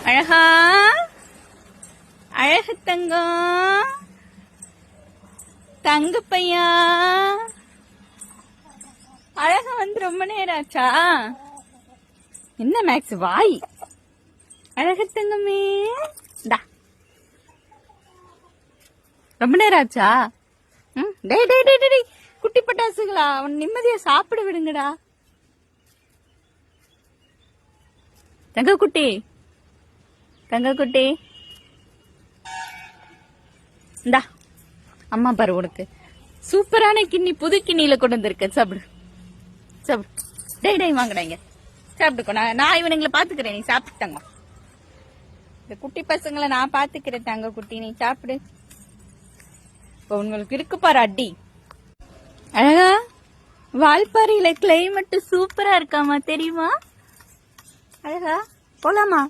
அழகா அழகு தங்கம் தங்க பையா அழகா வந்து ரொம்ப நேரம் ஆச்சா? என்ன மேக்ஸ் வாய் அழகு தங்கமே ரொம்ப நேரம் ஆச்சா? டேய் டேய் டேய் டேய் குட்டி பட்டாசுகளா, அவன் நிம்மதியா சாப்பிட விடுங்கடா. தங்க குட்டி தங்க குட்டி இந்தா அம்மா பாரு உனக்கு சூப்பரான கிண்ணி, புது கிண்ணியில கொண்டு வந்திருக்க. சாப்பிடு சாப்பிடு. டேய் டேய் வாங்கடாங்க சாப்பிட்டுக்கோ. நான் இவனுங்களை பாத்துக்கிறேன், நீ சாப்பிட்டாங்க. இந்த குட்டி பசங்களை நான் பாத்துக்கிறேன். தங்க குட்டி நீ சாப்பிடு. இப்ப உங்களுக்கு இருக்கு பாரு அடி. அழகா வால்பாறையில கிளைமேட் சூப்பரா இருக்காமா தெரியுமா? அழகா போலாமா?